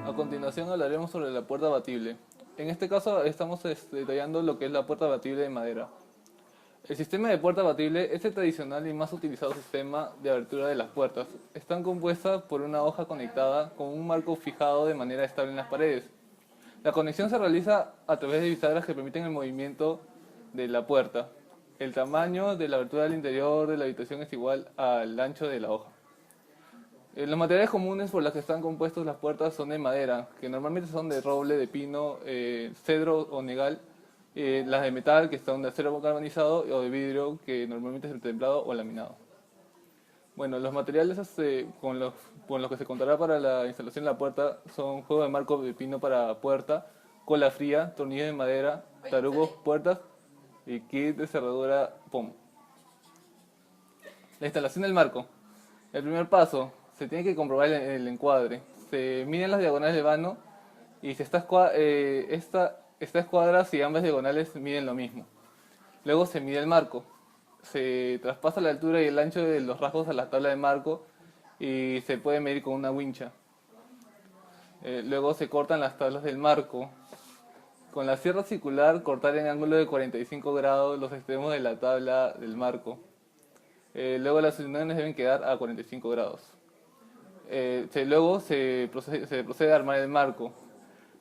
A continuación hablaremos sobre la puerta abatible. En este caso estamos detallando lo que es la puerta abatible de madera. El sistema de puerta abatible es el tradicional y más utilizado sistema de abertura de las puertas. Están compuestas por una hoja conectada con un marco fijado de manera estable en las paredes. La conexión se realiza a través de bisagras que permiten el movimiento de la puerta. El tamaño de la abertura del interior de la habitación es igual al ancho de la hoja. Los materiales comunes por los que están compuestos las puertas son de madera, que normalmente son de roble, de pino, cedro o nogal. Las de metal, que son de acero galvanizado, o de vidrio, que normalmente es de templado o laminado. Bueno, los materiales con los que se contará para la instalación de la puerta son juego de marco de pino para puerta, cola fría, tornillos de madera, tarugos, puertas y kit de cerradura pomo. La instalación del marco. El primer paso, se tiene que comprobar el encuadre. Se miden las diagonales del vano y si esta escuadra si ambas diagonales miden lo mismo. Luego se mide el marco. Se traspasa la altura y el ancho de los rasgos a la tabla de marco y se puede medir con una wincha. Luego se cortan las tablas del marco. Con la sierra circular cortar en ángulo de 45 grados los extremos de la tabla del marco. Luego las uniones deben quedar a 45 grados. Luego se procede a armar el marco.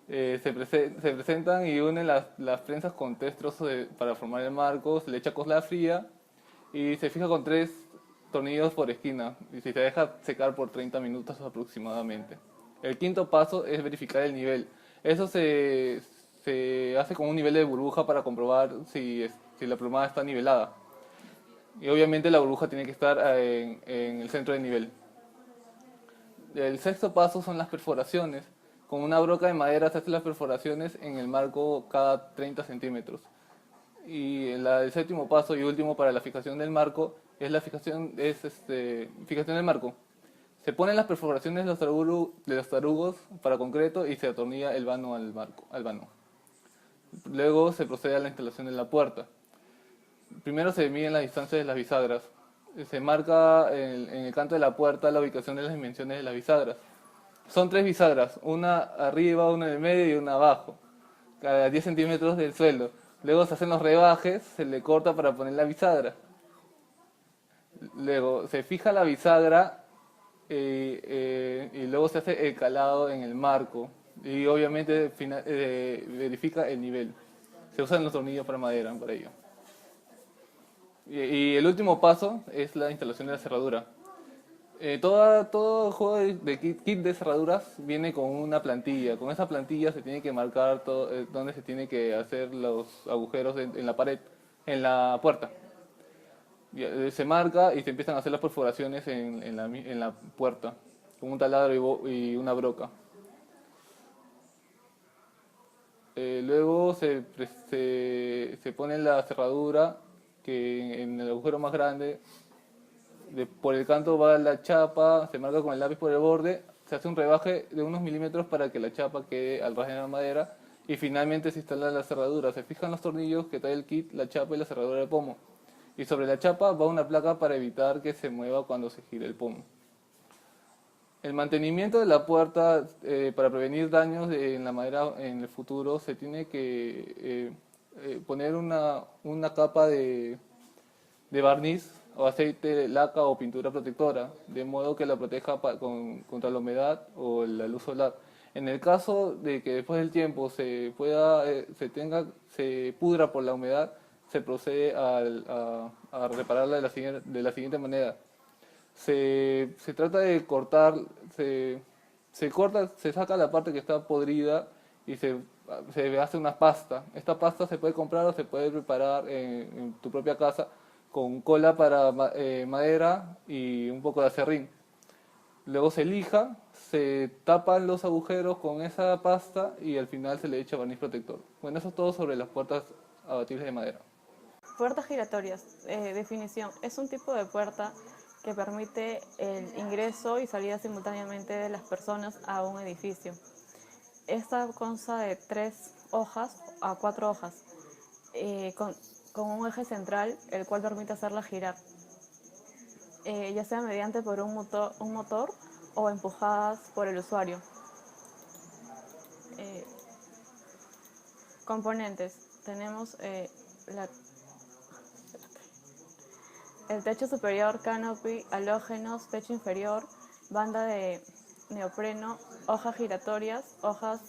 Se presentan y unen las prensas con tres trozos para formar el marco, se le echa cola fría y se fija con tres tornillos por esquina y se deja secar por 30 minutos aproximadamente. El quinto paso es verificar el nivel. Eso se hace con un nivel de burbuja para comprobar si la plomada está nivelada. Y obviamente la burbuja tiene que estar en el centro del nivel. El sexto paso son las perforaciones. Con una broca de madera se hacen las perforaciones en el marco cada 30 centímetros. Y el séptimo paso y último para la fijación del marco es la fijación del marco. Se ponen las perforaciones de los tarugos para concreto y se atornilla el vano al vano. Luego se procede a la instalación de la puerta. Primero se miden las distancias de las bisagras. Se marca en el canto de la puerta la ubicación de las dimensiones de las bisagras. Son tres bisagras, una arriba, una en el medio y una abajo, cada 10 centímetros del suelo. Luego se hacen los rebajes, se le corta para poner la bisagra. Luego se fija la bisagra y luego se hace el calado en el marco. Y obviamente verifica el nivel. Se usan los tornillos para madera para ello. Y el último paso es la instalación de la cerradura. Todo juego de kit de cerraduras viene con una plantilla. Con esa plantilla se tiene que marcar dónde se tiene que hacer los agujeros en la pared, en la puerta. Se marca y se empiezan a hacer las perforaciones en la puerta, con un taladro y una broca. Luego se pone la cerradura, que en el agujero más grande por el canto va la chapa, se marca con el lápiz por el borde, se hace un rebaje de unos milímetros para que la chapa quede al ras de la madera y finalmente se instala la cerradura. Se fijan los tornillos que trae el kit, la chapa y la cerradura de pomo. Y sobre la chapa va una placa para evitar que se mueva cuando se gire el pomo. El mantenimiento de la puerta para prevenir daños en la madera en el futuro se tiene que poner una capa de barniz o aceite de laca o pintura protectora, de modo que la proteja contra la humedad o la luz solar. En el caso de que después del tiempo se pudra por la humedad, se procede a repararla de la siguiente manera. Se trata de cortar, se saca la parte que está podrida y se hace una pasta. Esta pasta se puede comprar o se puede preparar en tu propia casa con cola para madera y un poco de acerrín. Luego se lija, se tapan los agujeros con esa pasta y al final se le echa barniz protector. Bueno, eso es todo sobre las puertas abatibles de madera. Puertas giratorias. Definición. Es un tipo de puerta que permite el ingreso y salida simultáneamente de las personas a un edificio. Esta consta de 3 hojas a 4 hojas, con un eje central, el cual permite hacerla girar, ya sea mediante por un motor o empujadas por el usuario. Eh, Componentes. Tenemos el techo superior, canopy, halógenos, techo inferior, banda de neopreno, hojas giratorias, hojas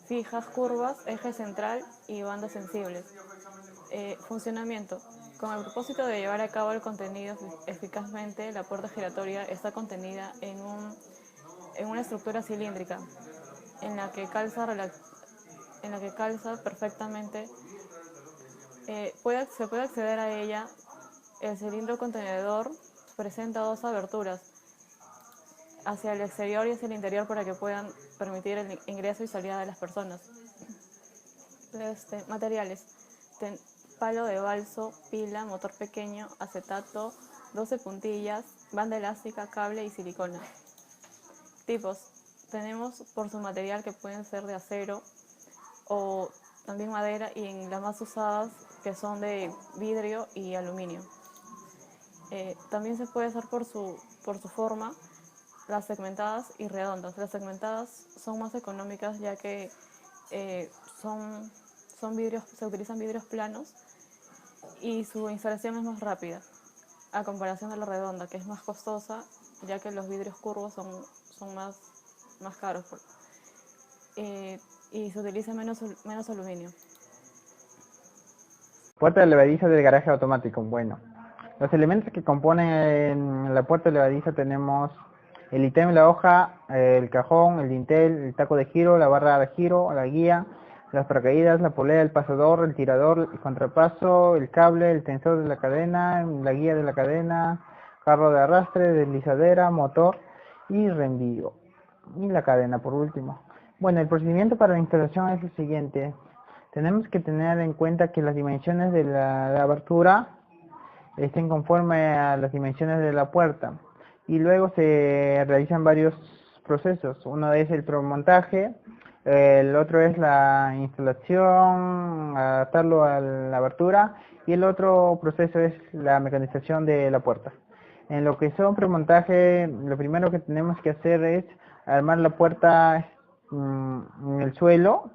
fijas, curvas, eje central y bandas sensibles. Funcionamiento. Con el propósito de llevar a cabo el contenido eficazmente, la puerta giratoria está contenida en una estructura cilíndrica en la que calza perfectamente. Se puede acceder a ella. El cilindro contenedor presenta dos aberturas, hacia el exterior y hacia el interior, para que puedan permitir el ingreso y salida de las personas. Materiales. Palo de balso, pila, motor pequeño, acetato, 12 puntillas, banda elástica, cable y silicona. Tipos. Tenemos por su material, que pueden ser de acero o también madera, y en las más usadas, que son de vidrio y aluminio. También se puede usar por su forma, las segmentadas y redondas. Las segmentadas son más económicas, ya que son vidrios, se utilizan vidrios planos y su instalación es más rápida, a comparación de la redonda, que es más costosa, ya que los vidrios curvos son más caros. Y se utiliza menos aluminio. Puerta levadiza del garaje automático. Bueno, los elementos que componen la puerta levadiza tenemos el ítem, la hoja, el cajón, el dintel, el taco de giro, la barra de giro, la guía, las paracaídas, la polea, el pasador, el tirador, el contrapaso, el cable, el tensor de la cadena, la guía de la cadena, carro de arrastre, deslizadera, motor y reenvío. Y la cadena por último. Bueno, el procedimiento para la instalación es el siguiente. Tenemos que tener en cuenta que las dimensiones de la abertura estén conforme a las dimensiones de la puerta, y luego se realizan varios procesos. Uno es el premontaje, el otro es la instalación, adaptarlo a la abertura, y el otro proceso es la mecanización de la puerta. En lo que son premontaje, lo primero que tenemos que hacer es armar la puerta en el suelo,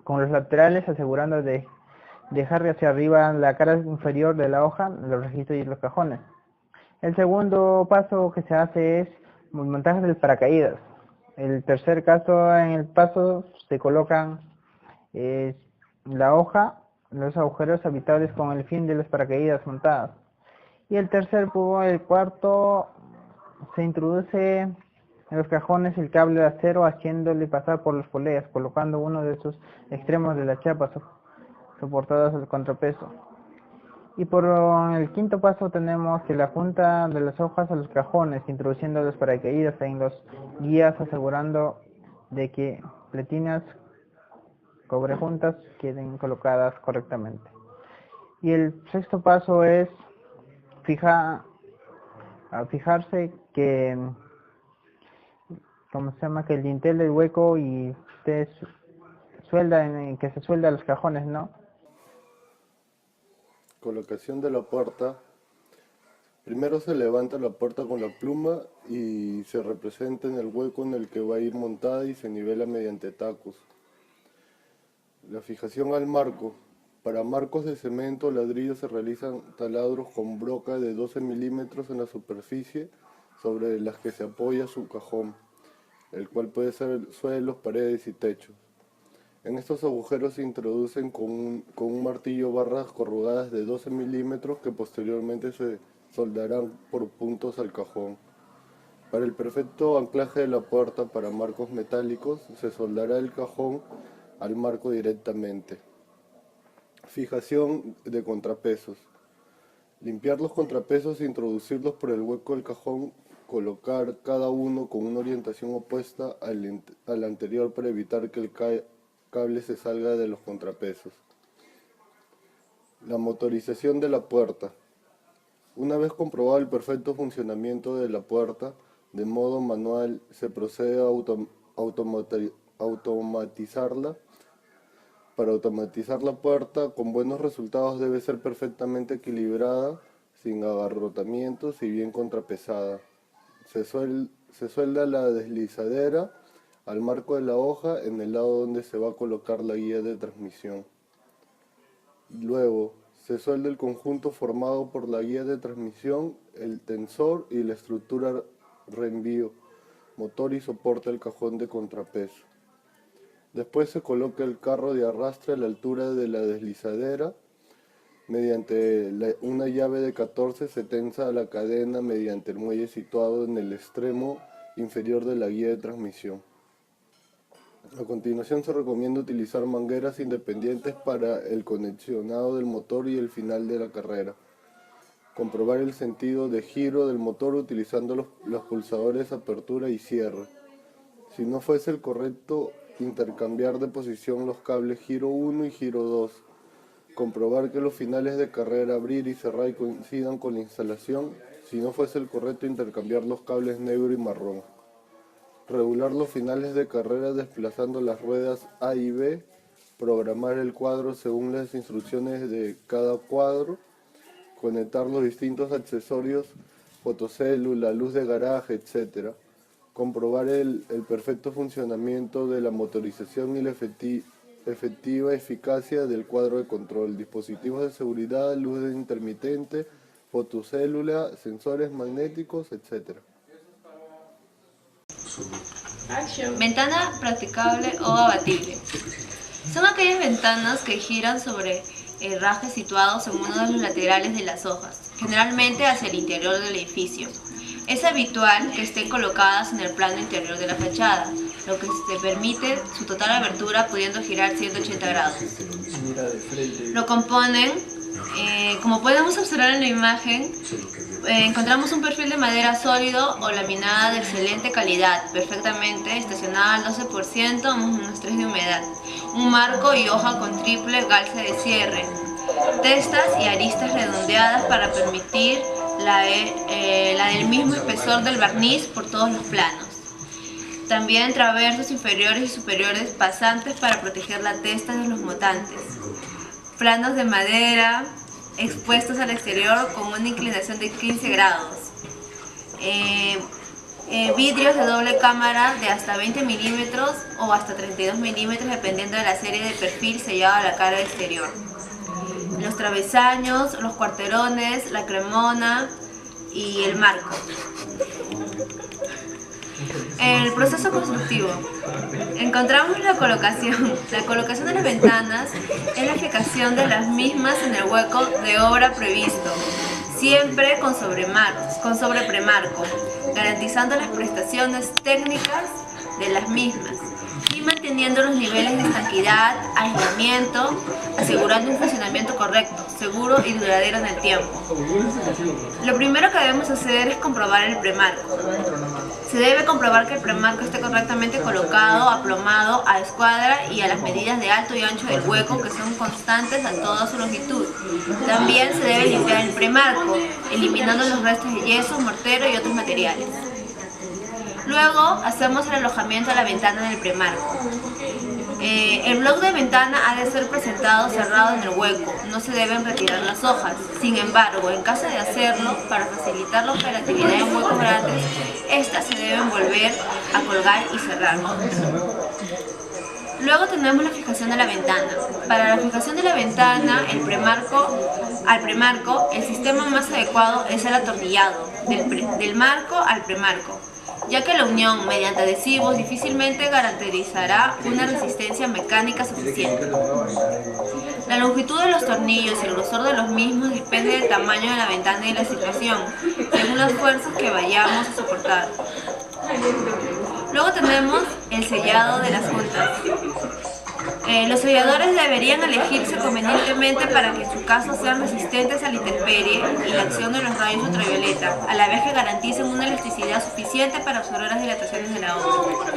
con los laterales, asegurando de dejar hacia arriba la cara inferior de la hoja, los registros y los cajones. El segundo paso que se hace es el montaje del paracaídas. El tercer caso, en el paso se colocan la hoja, los agujeros habitables con el fin de los paracaídas montadas. Y el cuarto, se introduce en los cajones el cable de acero, haciéndole pasar por las poleas, colocando uno de sus extremos de la chapa soportadas al contrapeso. Y por el quinto paso tenemos que la junta de las hojas a los cajones, introduciendo los paracaídas en los guías, asegurando de que pletinas cobrejuntas queden colocadas correctamente. Y el sexto paso es fijarse que, que el dintel del hueco y que se suelda los cajones, ¿no? Colocación de la puerta. Primero se levanta la puerta con la pluma y se representa en el hueco en el que va a ir montada y se nivela mediante tacos. La fijación al marco. Para marcos de cemento o ladrillo se realizan taladros con broca de 12 milímetros en la superficie sobre las que se apoya su cajón, el cual puede ser suelos, paredes y techos. En estos agujeros se introducen con un martillo barras corrugadas de 12 milímetros que posteriormente se soldarán por puntos al cajón. Para el perfecto anclaje de la puerta para marcos metálicos, se soldará el cajón al marco directamente. Fijación de contrapesos. Limpiar los contrapesos e introducirlos por el hueco del cajón, colocar cada uno con una orientación opuesta al anterior para evitar que el cable se salga de los contrapesos. La motorización de la puerta. Una vez comprobado el perfecto funcionamiento de la puerta, de modo manual se procede a automatizarla. Para automatizar la puerta con buenos resultados debe ser perfectamente equilibrada, sin agarrotamientos y bien contrapesada. Se suelda la deslizadera al marco de la hoja en el lado donde se va a colocar la guía de transmisión. Luego, se suelda el conjunto formado por la guía de transmisión, el tensor y la estructura reenvío, motor y soporte del cajón de contrapeso. Después se coloca el carro de arrastre a la altura de la deslizadera. Mediante una llave de 14 se tensa la cadena mediante el muelle situado en el extremo inferior de la guía de transmisión. A continuación se recomienda utilizar mangueras independientes para el conexionado del motor y el final de la carrera. Comprobar el sentido de giro del motor utilizando los pulsadores apertura y cierre. Si no fuese el correcto, intercambiar de posición los cables giro 1 y giro 2. Comprobar que los finales de carrera abrir y cerrar coincidan con la instalación. Si no fuese el correcto, intercambiar los cables negro y marrón. Regular los finales de carrera desplazando las ruedas A y B. Programar el cuadro según las instrucciones de cada cuadro. Conectar los distintos accesorios, fotocélula, luz de garaje, etc. Comprobar el perfecto funcionamiento de la motorización y la efectiva eficacia del cuadro de control, dispositivos de seguridad, luz intermitente, fotocélula, sensores magnéticos, etc. Ventana practicable o abatible. Son aquellas ventanas que giran sobre el raje situados en uno de los laterales de las hojas, generalmente hacia el interior del edificio. Es habitual que estén colocadas en el plano interior de la fachada, lo que te permite su total abertura pudiendo girar 180 grados. Lo componen, como podemos observar en la imagen, encontramos un perfil de madera sólido o laminada de excelente calidad, perfectamente estacionada al 12%, -3 de humedad, un marco y hoja con triple galce de cierre, testas y aristas redondeadas para permitir la del mismo espesor del barniz por todos los planos. También traversos inferiores y superiores pasantes para proteger la testa de los montantes. Planos de madera expuestos al exterior con una inclinación de 15 grados. Vidrios de doble cámara de hasta 20 milímetros o hasta 32 milímetros dependiendo de la serie de perfil sellado a la cara exterior. Los travesaños, los cuarterones, la cremona y el marco. El proceso constructivo. Encontramos la colocación. La colocación de las ventanas es la fijación de las mismas en el hueco de obra previsto, siempre con sobrepremarco, garantizando las prestaciones técnicas de las mismas y manteniendo los niveles de estanquidad, aislamiento, asegurando un funcionamiento correcto, seguro y duradero en el tiempo. Lo primero que debemos hacer es comprobar el premarco. Se debe comprobar que el premarco esté correctamente colocado, aplomado, a escuadra y a las medidas de alto y ancho del hueco que son constantes a toda su longitud. También se debe limpiar el premarco, eliminando los restos de yeso, mortero y otros materiales. Luego hacemos el alojamiento de la ventana en el premarco. El bloc de ventana ha de ser presentado cerrado en el hueco, no se deben retirar las hojas. Sin embargo, en caso de hacerlo, para facilitar la operatividad en huecos grandes, estas se deben volver a colgar y cerrar. Luego tenemos la fijación de la ventana. Para la fijación de la ventana, al premarco, el sistema más adecuado es el atornillado, del marco al premarco, ya que la unión mediante adhesivos difícilmente garantizará una resistencia mecánica suficiente. La longitud de los tornillos y el grosor de los mismos depende del tamaño de la ventana y la situación, según las fuerzas que vayamos a soportar. Luego tenemos el sellado de las juntas. Los selladores deberían elegirse convenientemente para que en su caso sean resistentes a la intemperie y la acción de los rayos ultravioleta, a la vez que garanticen una elasticidad suficiente para absorber las dilataciones de la obra.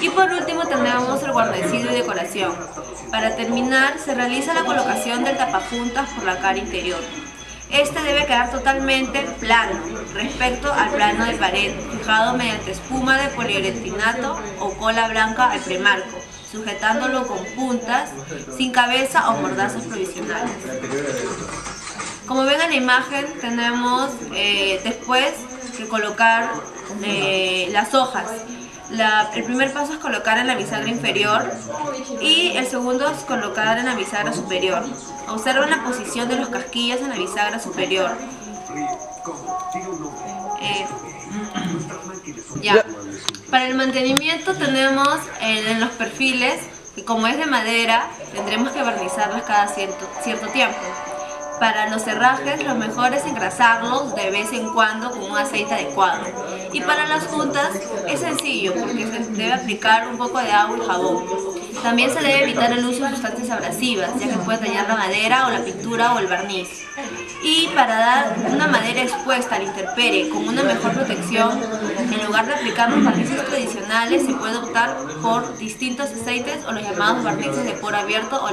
Y por último tenemos el guarnecido y decoración. Para terminar, se realiza la colocación del tapajuntas por la cara interior. Este debe quedar totalmente plano respecto al plano de pared, fijado mediante espuma de poliuretanato o cola blanca al premarco, sujetándolo con puntas, sin cabeza o mordazas provisionales. Como ven en la imagen, tenemos después que colocar las hojas. El primer paso es colocar en la bisagra inferior y el segundo es colocar en la bisagra superior. Observa la posición de los casquillos en la bisagra superior. Eh, ya. Para el mantenimiento tenemos en los perfiles, que como es de madera, tendremos que barnizarlas cada cierto tiempo. Para los herrajes, lo mejor es engrasarlos de vez en cuando con un aceite adecuado. Y para las juntas es sencillo porque se debe aplicar un poco de agua y jabón. También se debe evitar el uso de sustancias abrasivas, ya que puede dañar la madera o la pintura o el barniz. Y para dar una madera expuesta a la intemperie con una mejor protección, en lugar de aplicar los barnices tradicionales, se puede optar por distintos aceites o los llamados barnices de poro abierto o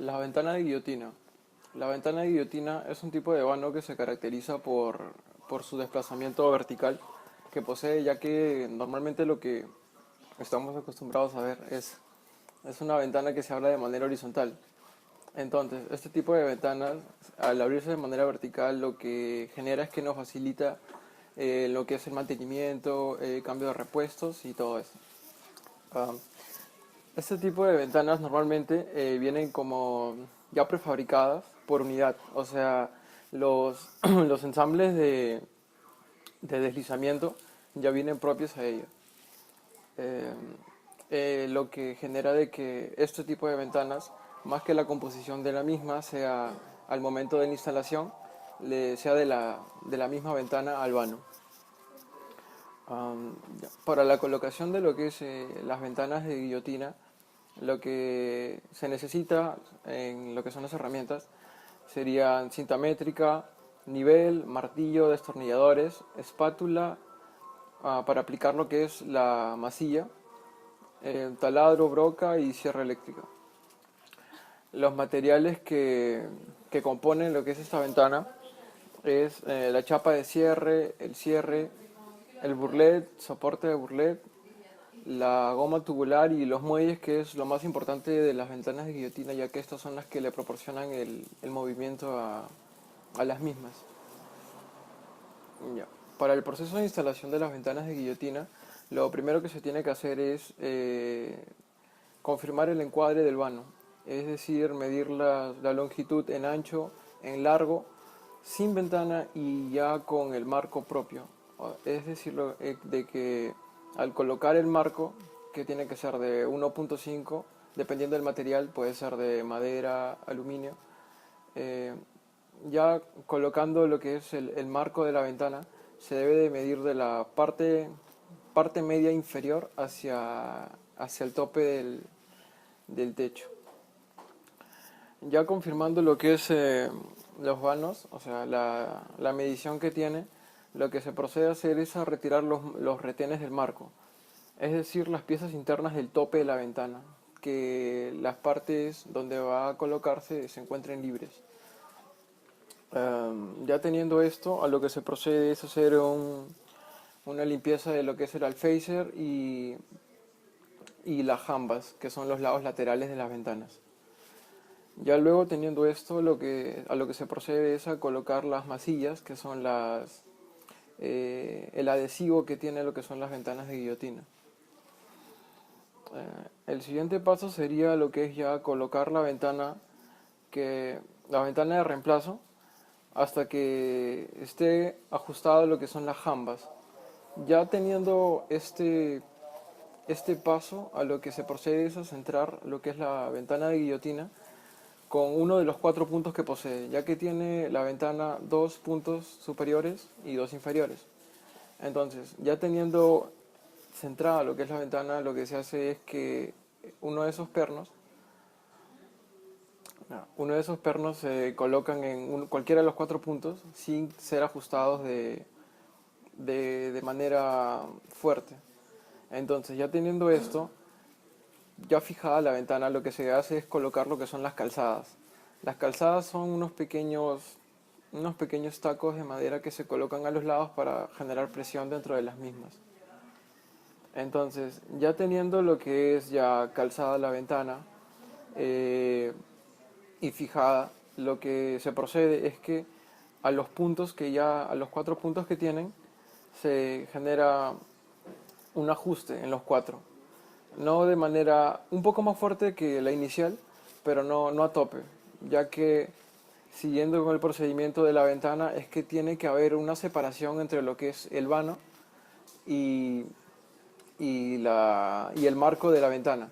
La ventana de guillotina. La ventana de guillotina es un tipo de vano que se caracteriza por su desplazamiento vertical que posee, ya que normalmente lo que estamos acostumbrados a ver es una ventana que se abre de manera horizontal. Entonces, este tipo de ventanas, al abrirse de manera vertical, lo que genera es que nos facilita lo que es el mantenimiento, cambio de repuestos y todo eso. Este tipo de ventanas normalmente vienen como ya prefabricadas por unidad, o sea, los, los ensambles de deslizamiento ya vienen propios a ellos. Lo que genera de que este tipo de ventanas, más que la composición de la misma, sea al momento de la instalación, sea de la misma ventana al vano. Para la colocación de lo que es las ventanas de guillotina, lo que se necesita en lo que son las herramientas serían cinta métrica, nivel, martillo, destornilladores, espátula para aplicar lo que es la masilla, taladro, broca y sierra eléctrica. Los materiales que componen lo que es esta ventana es la chapa de cierre, el burlet, soporte de burlet, la goma tubular y los muelles, que es lo más importante de las ventanas de guillotina, ya que estas son las que le proporcionan el movimiento a las mismas. Ya. Para el proceso de instalación de las ventanas de guillotina, lo primero que se tiene que hacer es confirmar el encuadre del vano, es decir, medir la longitud en ancho, en largo, sin ventana y ya con el marco propio. Es decir, de que al colocar el marco, que tiene que ser de 1.5, dependiendo del material, puede ser de madera, aluminio, ya colocando lo que es el marco de la ventana, se debe de medir de la parte media inferior hacia el tope del techo. Ya confirmando lo que es los vanos, o sea, la medición que tiene, lo que se procede a hacer es a retirar los retenes del marco, es decir, las piezas internas del tope de la ventana, que las partes donde va a colocarse se encuentren libres. Ya teniendo esto, a lo que se procede es hacer una limpieza de lo que es el alféizar y las jambas, que son los lados laterales de las ventanas. Ya luego, teniendo esto, a lo que se procede es a colocar las masillas, que son el adhesivo que tiene lo que son las ventanas de guillotina. El siguiente paso sería lo que es ya colocar la ventana de reemplazo hasta que esté ajustado lo que son las jambas. Ya teniendo este paso, a lo que se procede es a centrar lo que es la ventana de guillotina con uno de los 4 puntos que posee, ya que tiene la ventana 2 puntos superiores y 2 inferiores. Entonces, ya teniendo centrada lo que es la ventana, lo que se hace es que uno de esos pernos se colocan en cualquiera de los 4 puntos sin ser ajustados de manera fuerte. Entonces, ya teniendo esto, ya fijada la ventana, lo que se hace es colocar lo que son las calzadas. Las calzadas son unos pequeños tacos de madera que se colocan a los lados para generar presión dentro de las mismas. Entonces, ya teniendo lo que es ya calzada la ventana y fijada, lo que se procede es que a los puntos a los 4 puntos que tienen, se genera un ajuste en los 4. No de manera un poco más fuerte que la inicial, pero no a tope, ya que siguiendo con el procedimiento de la ventana es que tiene que haber una separación entre lo que es el vano y el marco de la ventana.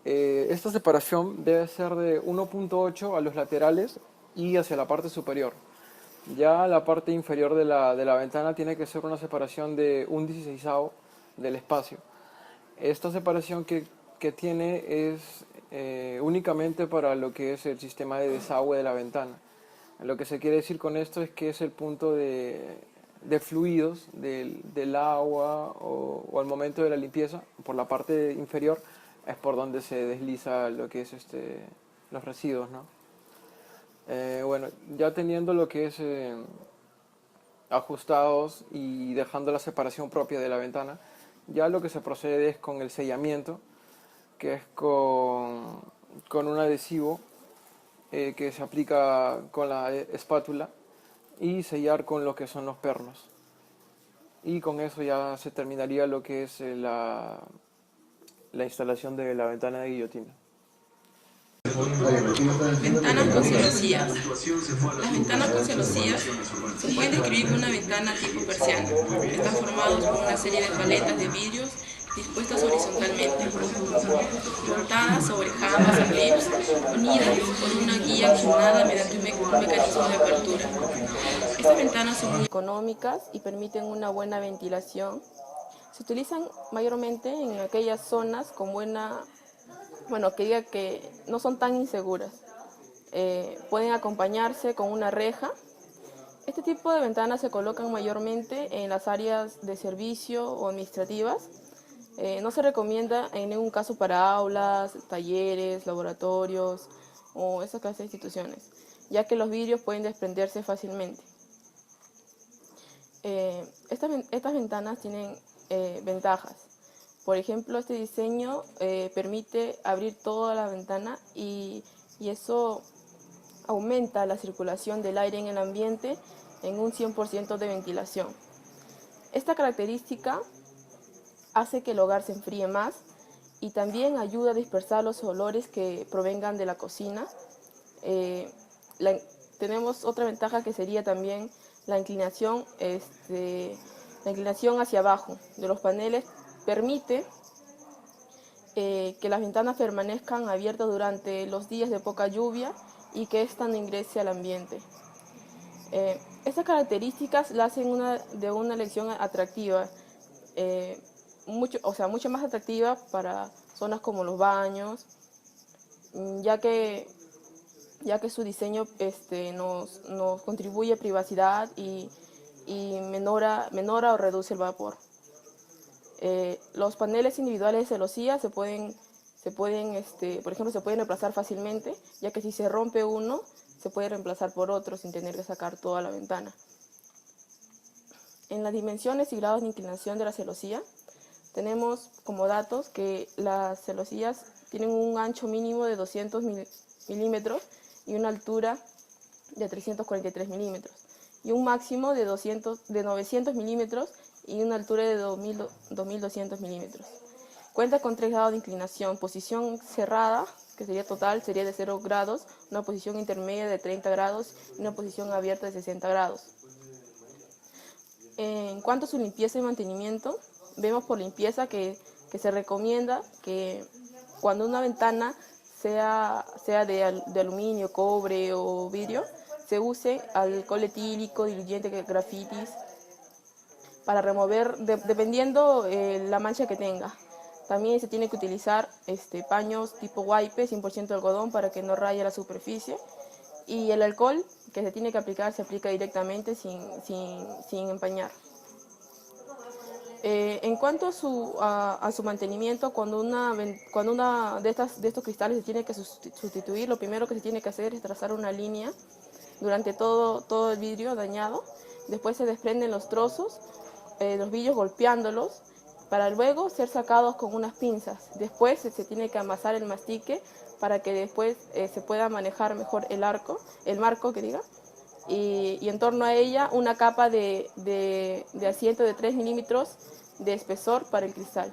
Esta separación debe ser de 1.8 a los laterales y hacia la parte superior. Ya la parte inferior de la ventana tiene que ser una separación de 1/16 del espacio. Esta separación que tiene es únicamente para lo que es el sistema de desagüe de la ventana. Lo que se quiere decir con esto es que es el punto de fluidos del agua o al momento de la limpieza, por la parte inferior, es por donde se desliza lo que es los residuos, ¿no? Bueno, ya teniendo lo que es ajustados y dejando la separación propia de la ventana, ya lo que se procede es con el sellamiento, que es con un adhesivo que se aplica con la espátula y sellar con lo que son los pernos. Y con eso ya se terminaría lo que es la instalación de la ventana de guillotina. Ventanas con celosías. Las ventanas con celosías se pueden describir como una ventana tipo persiana. Están formados por una serie de paletas de vidrios dispuestas horizontalmente, montadas sobre jambas o clips, unidas con una guía accionada mediante un mecanismo de apertura. Estas ventanas son muy económicas y permiten una buena ventilación. Se utilizan mayormente en aquellas zonas con que diga que no son tan inseguras. Pueden acompañarse con una reja. Este tipo de ventanas se colocan mayormente en las áreas de servicio o administrativas. No se recomienda en ningún caso para aulas, talleres, laboratorios o esas clases de instituciones, ya que los vidrios pueden desprenderse fácilmente. Estas ventanas tienen ventajas. Por ejemplo, este diseño permite abrir toda la ventana y eso aumenta la circulación del aire en el ambiente en un 100% de ventilación. Esta característica hace que el hogar se enfríe más y también ayuda a dispersar los olores que provengan de la cocina. Tenemos otra ventaja que sería también la inclinación hacia abajo de los paneles. Permite que las ventanas permanezcan abiertas durante los días de poca lluvia y que ésta no ingrese al ambiente. Estas características la hacen de una elección atractiva, mucho más atractiva para zonas como los baños, ya que su diseño nos contribuye a privacidad y menora o reduce el vapor. Los paneles individuales de celosía por ejemplo, se pueden reemplazar fácilmente, ya que si se rompe uno, se puede reemplazar por otro sin tener que sacar toda la ventana. En las dimensiones y grados de inclinación de la celosía, tenemos como datos que las celosías tienen un ancho mínimo de 200 milímetros y una altura de 343 milímetros, y un máximo de 900 milímetros y una altura de 2200 milímetros. Cuenta con 3 grados de inclinación: posición cerrada, que sería total, sería de 0 grados, una posición intermedia de 30 grados y una posición abierta de 60 grados. En cuanto a su limpieza y mantenimiento, vemos por limpieza que se recomienda que cuando una ventana sea de aluminio, cobre o vidrio, se use alcohol etílico, diluyente, grafitis, para remover, dependiendo la mancha que tenga. También se tiene que utilizar paños tipo wipe, 100% algodón, para que no raye la superficie. Y el alcohol que se tiene que aplicar se aplica directamente sin empañar. En cuanto a su mantenimiento, cuando una de estos cristales se tiene que sustituir, lo primero que se tiene que hacer es trazar una línea durante todo el vidrio dañado. Después se desprenden los trozos, los vidrios golpeándolos, para luego ser sacados con unas pinzas. Después se tiene que amasar el mastique para que después se pueda manejar mejor el marco, y en torno a ella una capa de asiento de 3 milímetros de espesor para el cristal.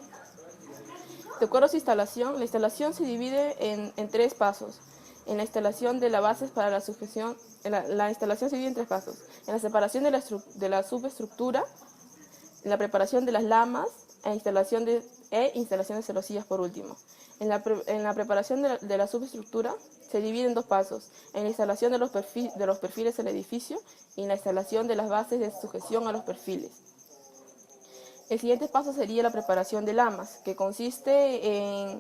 De acuerdo a su instalación, la instalación se divide en 3 pasos. En la instalación de la base para la sujeción, la instalación se divide en 3 pasos. En la separación de la subestructura, en la preparación de las lamas e instalación de celosías por último. En la preparación de la subestructura se divide en 2 pasos. En la instalación de los perfiles del edificio y en la instalación de las bases de sujeción a los perfiles. El siguiente paso sería la preparación de lamas, que consiste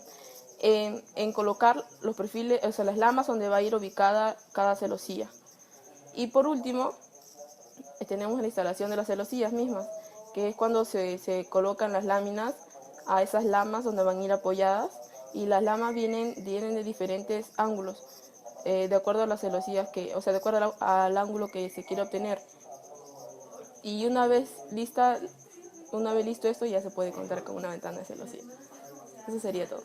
en colocar los perfiles, o sea, las lamas donde va a ir ubicada cada celosía. Y por último, tenemos la instalación de las celosías mismas, que es cuando se colocan las láminas a esas lamas donde van a ir apoyadas, y las lamas vienen de diferentes ángulos, de acuerdo a las celosías de acuerdo al ángulo que se quiere obtener. Y una vez listo esto, ya se puede contar con una ventana de celosía. Eso sería todo.